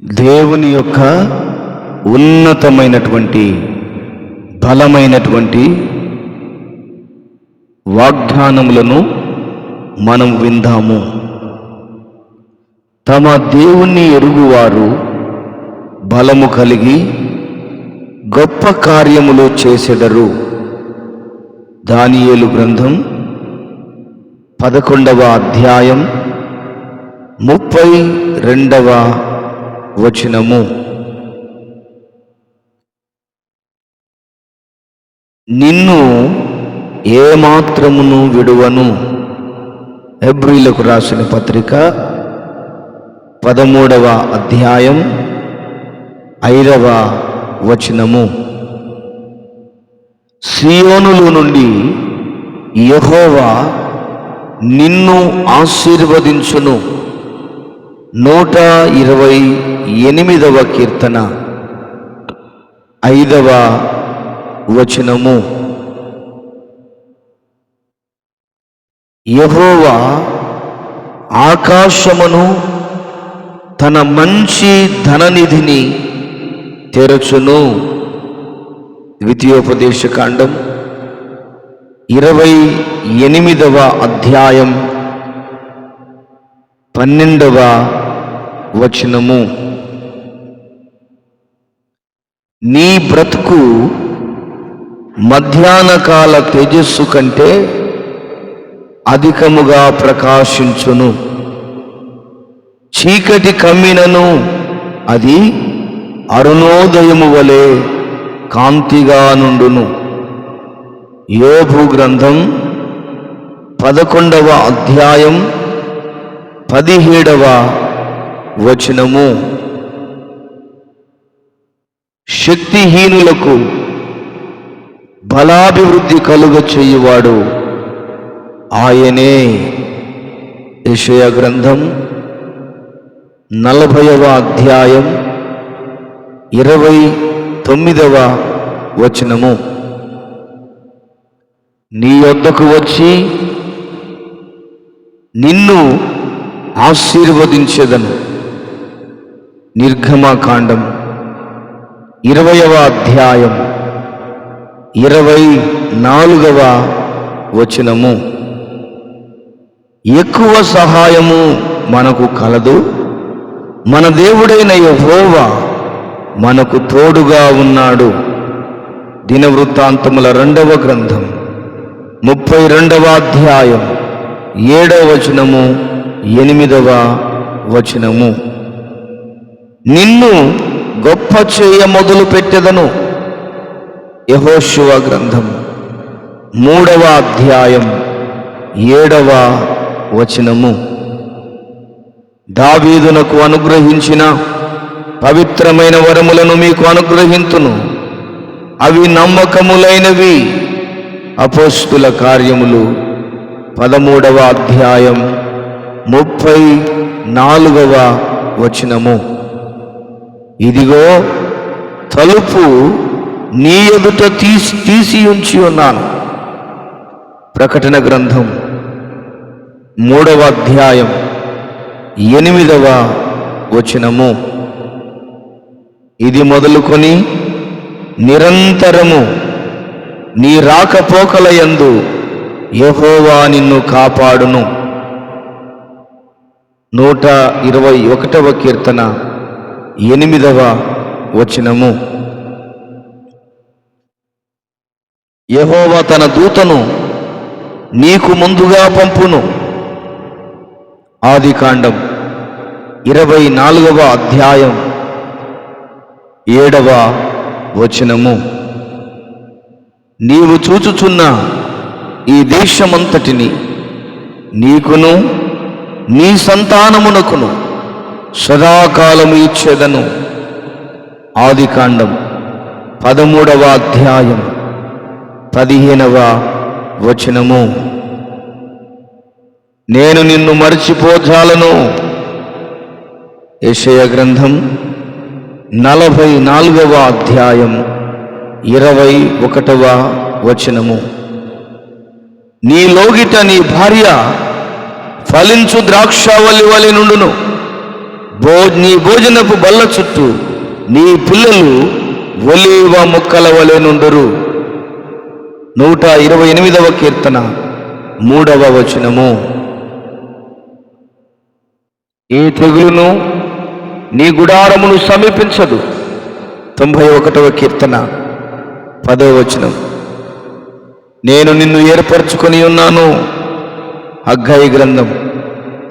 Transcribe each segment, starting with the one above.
దేవుని యొక్క ఉన్నతమైనటువంటి బలమైనటువంటి వాగ్దానములను మనం విందాము. తమ దేవుణ్ణి ఎరుగువారు బలము కలిగి గొప్ప కార్యములు చేసెదరు. దానియేలు గ్రంథం 11వ అధ్యాయం 32వ వచనము. నిన్ను ఏమాత్రమును విడువను. హెబ్రీలకు రాసిన పత్రిక 13వ అధ్యాయం 5వ వచనము. సియోనులో నుండి యెహోవా నిన్ను ఆశీర్వదించును. 128వ కీర్తన 5వ వచనము. యెహోవా ఆకాశమును తన మంచి ధననిధిని తెరచును. ద్వితీయోపదేశకాండం 28వ అధ్యాయం 12వ వచనము. నీ బ్రతుకు మధ్యాహ్నకాల తేజస్సు కంటే అధికముగా ప్రకాశించును. చీకటి కమ్మినను అది అరుణోదయము వలె కాంతిగా నుండును. యోబు గ్రంథం 11వ అధ్యాయం 17వ వచనము. శక్తిహీనులకు బలాభివృద్ధి కలుగ చేయువాడు ఆయనే. యెషయా గ్రంథం 40వ అధ్యాయం 29వ వచనము. నీ యొద్దకు వచ్చి నిన్ను ఆశీర్వదించెదను. నిర్గమకాండం 20వ అధ్యాయం 24వ వచనము. ఎక్కువ సహాయము మనకు కలదు. మన దేవుడైన యెహోవా మనకు తోడుగా ఉన్నాడు. దినవృత్తాంతముల 2వ గ్రంథం 32వ అధ్యాయం 7వ వచనము 8వ వచనము. నిన్ను గొప్ప చేయ మొదలు పెట్టెదను. యెహోషువ గ్రంథం 3వ అధ్యాయం 7వ వచనము. దావీదునకు అనుగ్రహించిన పవిత్రమైన వరములను మీకు అనుగ్రహింతును. అవి నమ్మకములైనవి. అపోస్తుల కార్యములు 13వ అధ్యాయం 34వ వచనము. ఇదిగో తలుపు నీ ఎదుట తీసి ఉంచి ఉన్నాను. ప్రకటన గ్రంథం 3వ అధ్యాయం 8వ వచనము. ఇది మొదలుకొని నిరంతరము నీ రాకపోకల యందు యెహోవా నిన్ను కాపాడును. 121వ కీర్తన 8వ వచనము. యెహోవా తన దూతను నీకు ముందుగా పంపును. ఆదికాండం 24వ అధ్యాయం 7వ వచనము. నీవు చూచుచున్న ఈ దేశమంతటిని నీకును నీ సంతానమునకును సదాకాలము ఇచ్చేదను. ఆదికాండం 13వ అధ్యాయం 15వ వచనము. నేను నిన్ను మరచిపోజాలను. యెషయా గ్రంథం 44వ అధ్యాయం 21వ వచనము. నీ లోగిట నీ భార్య ఫలించు ద్రాక్షావల్లి వలె నుండును. నీ భోజనపు బల్ల చుట్టూ నీ పిల్లలు ఒలీవ మొక్కల వలె నుండురు. 128వ కీర్తన 3వ వచనము. ఏ తెగులును నీ గుడారమును సమీపించదు. 91వ కీర్తన 10వ వచనం. నేను నిన్ను ఏర్పరచుకొని ఉన్నాను. హగ్గయి గ్రంథం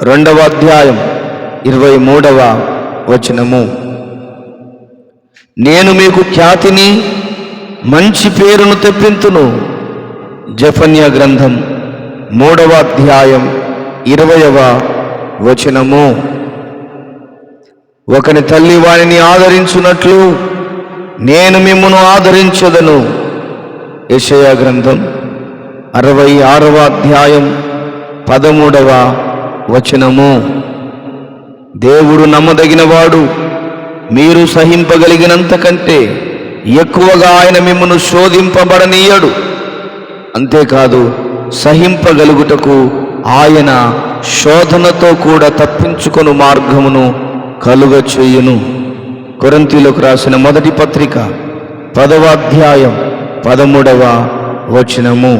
2వ అధ్యాయం 23వ వచనము. నేను మీకు ఖ్యాతిని మంచి పేరును తెప్పింతును. జెఫన్యా గ్రంథం 3వ అధ్యాయం 20వ వచనము. ఒకని తల్లి వానిని ఆదరించున్నట్లు నేను మిమ్మును ఆదరించదను. యెషయా గ్రంథం 66వ అధ్యాయం 13వ వచనము. దేవుడు నమ్మదగినవాడు, మీరు సహింపగలిగినంత కంటే ఎక్కువగా ఆయన మిమ్మును శోధింపబడనీయడు. అంతేకాదు, సహింపగలుగుటకు ఆయన శోధనతో కూడా తప్పించుకొను మార్గమును కలుగచేయును. కొరింథీయులకు రాసిన మొదటి పత్రిక 10వ అధ్యాయం 13వ వచనము.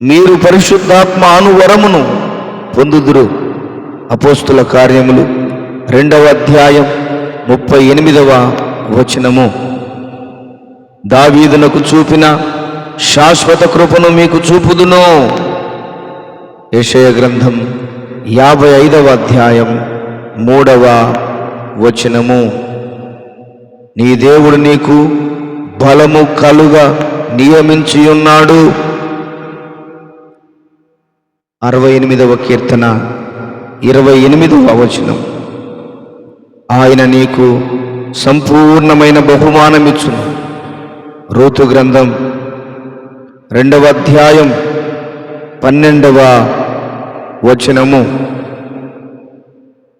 మీరు పరిశుద్ధాత్మ అనువరమును పొందుదురు. అపోస్తుల కార్యములు 2వ అధ్యాయం 38వ వచనము. దావీదునకు చూపిన శాశ్వత కృపను మీకు చూపుదును. యెషయా గ్రంథం 55వ అధ్యాయం 3వ వచనము. నీ దేవుడు నీకు బలము కలుగా నియమించి ఉన్నాడు. 68వ కీర్తన 28వ వచనం. ఆయన నీకు సంపూర్ణమైన బహుమానమిచ్చును. రూతు గ్రంథం 2వ అధ్యాయం 12వ వచనము.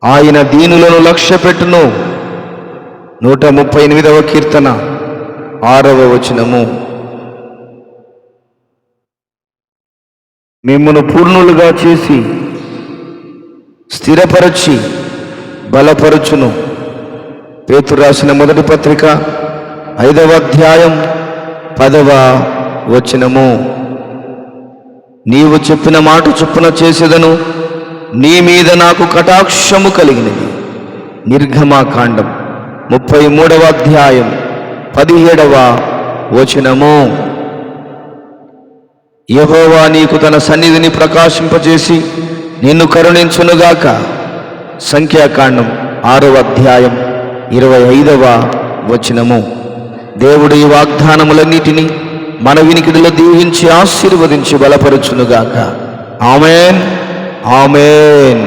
ఆయన దీనులను లక్ష్యపెట్టును. 138వ కీర్తన 6వ వచనము. మిమ్మును పూర్ణులుగా చేసి స్థిరపరచి బలపరచును. పేతురు రాసిన మొదటి పత్రిక 5వ అధ్యాయం 10వ వచనము. నీవు చెప్పిన మాట చొప్పున చేసేదను, నీ మీద నాకు కటాక్షము కలిగినది. నిర్గమాకాండం 33వ అధ్యాయం 17వ వచనము. యెహోవా నీకు తన సన్నిధిని ప్రకాశింపజేసి నిన్ను కరుణించునుగాక. సంఖ్యాకాండం 6వ అధ్యాయం 25వ వచనము. దేవుడు ఈ వాగ్దానములన్నిటినీ మన వినికిడిలో దీవించి ఆశీర్వదించి బలపరచునుగాక. ఆమేన్, ఆమేన్.